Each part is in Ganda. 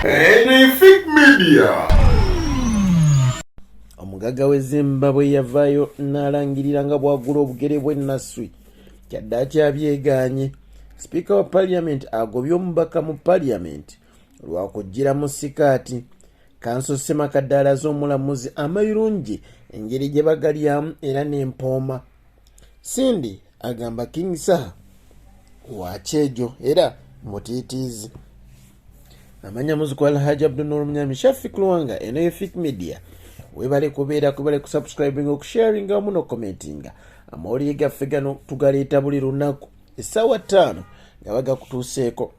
Anything Media. Omugaga we Zimbabwe yavaayo n'alangirira nga bw'agula obugere bw'ennaswi kyadde akyabyegaanye. Sipiika wa Parliament agobye Omubaka mu Parliament lwakujjira mu sikaati. Kanso Ssemakadde alaze omulamuzi amayirungi engeri gye bagalyamu era n'empooma. Sindi agamba King Saha wa kyejo era mutiitiizi. Amanya muzikwala Haji Abdul Omunyami Shafik Luwanga Anything Media. Webale kubeera ku subscribing okusharing amu no commenting. Amawulire gaffe gano tugaleeta buli lunaku essaawa 5 nga bagakutuuseeko.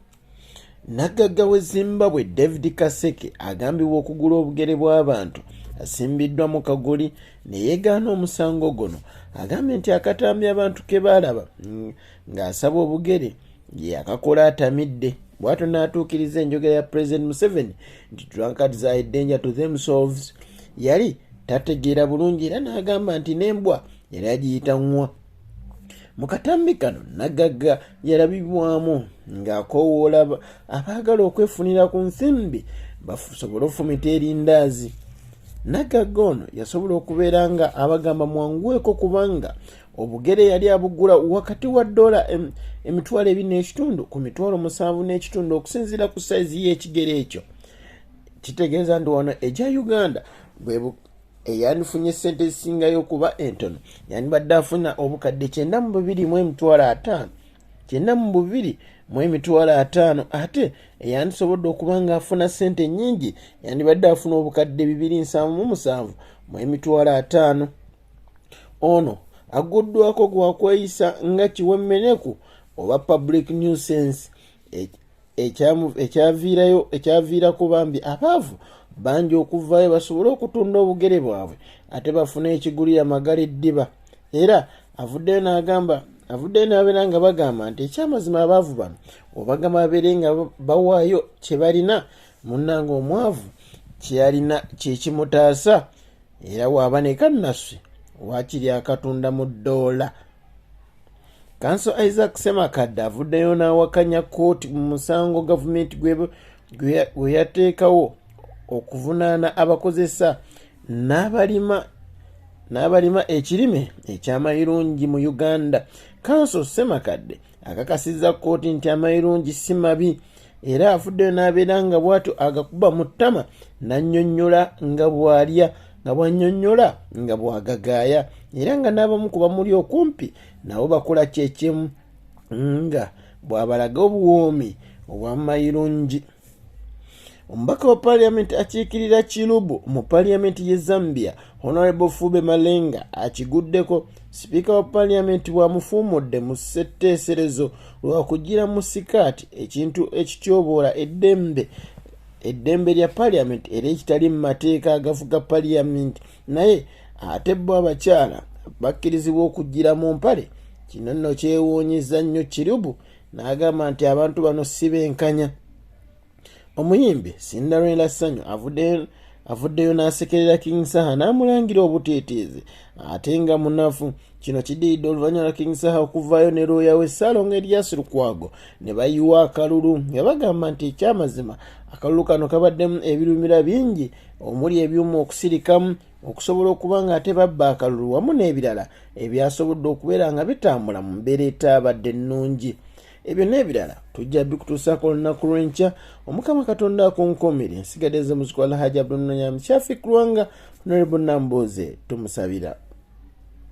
Nagagga we Zimbabwe David Kaseke agambibwa okugula obugere bw'abantu asimbiddwa mu kagoli ne yeegaana omusango guno. Agambye nti akatambi abantu ke baalaba ng'asaba obugere ye akakola atamidde. Bw'atyo n'atuukiriza enjogera ya President Museveni nti drunkards are a danger to themselves. Yali tategeera bulungi era n'agamba nti n'embwa yali agiyita nwa. Mu katambi kano Nagagga yalabibwamu ng'akoowoola abaagala okwefunira ku nsimbi basobole okufumita erindaazi. Nagagga ono yasobola okubeera nga abagamba mwanguweeko kubanga obugere yali abugula wakati wa $2.5 ku $7.5 okusinziira ku sayizi y'ekigere ekyo. Kitegeeza nti wano egya Uganda eyandifunye ssente ezisingayo okuba entono yandibadde afuna obukadde $9,250. $9,250 ate eyandisobodde okuba nga afuna ssente nnyingi yandibadde afuna obukadde $277,550. Ono aguddwako gwakweyisa nga kiwemmeneku oba public nuisance ekyaviirako bambi abaavu bangi okuvaayo basobole okutunda obugere bwabwe ate bafune ekigulira magala eddiba. Era avuddeyo n'abeera nga bagamba nti ekyamazima abaavu bano obagamba babeere nga bawaayo kye balina munnanga omwavu kyeyalina kyekimutaasa era waaba ne kannaswe waakiri akatunda mu $1. Kanso Isaac Ssemakadde avuddeyo n'awakanya kkooti mu musango gavumenti gwe yateekawo okuvunaana abakozesa n'abalima ekirime eky'amayirungi mu Uganda. Kanso Ssemakadde akakasizza kkooti nti amayirungi si mabi era afuddeyo n'abeera nga bw'atyo agakuba mu ttama n'annyonnyola nga bw'alya nga bw'annyonnyola nga bw'agagaaya era nga n'abamu ku bamuli okumpi nabo bakola kyekimu nga bw'abalaga obuwoomi obw'amayirungi. Omubaka wa Parliament akiikirira Kirubu mu Parliament y'e Zambia Honorable Fube Malenga akiguddeko. Sipiika wa Parliament bw'amufuumudde mu ssetteeserezo lwakujjira mu sikaati ekintu ekityoboola eddembe lya Parliament era ekitali mu mateeka agafuga Parliament. Naye ate bo abakyala bakkirizibwa okujjira mu mpale. Kino nno kyewoonyeza nnyo Kirubu n'agamba nti abantu bano si benkanya. Omuyimbi Cinderella Ssanyu avuddeyo n'asekerera King Saha n'amulangira obutiitiizi ate nga munafu. Kino kidiidde oluvannyuma lwa King Saha okuvaayo ne looya we Ssaalongo Erias Lukwago ne bayiwa akalulu nga bagamba nti ekyamazima akalulu kano kabaddemu ebirumira bingi omuli ebyuma okusirikamu okusobola okuba nga ate babba akalulu wamu n'ebirala ebyasobodde okubeera nga bitambula mu mbeera etaabadde ennungi. Ebyo n'ebirala tujja bikutuusaako olunaku lw'enkya. Omukama Katonda akunkumire. Nsigadde muzikwala Haji Abdul Omunyami Shafik Luwanga Honorable Namboze tumusabira.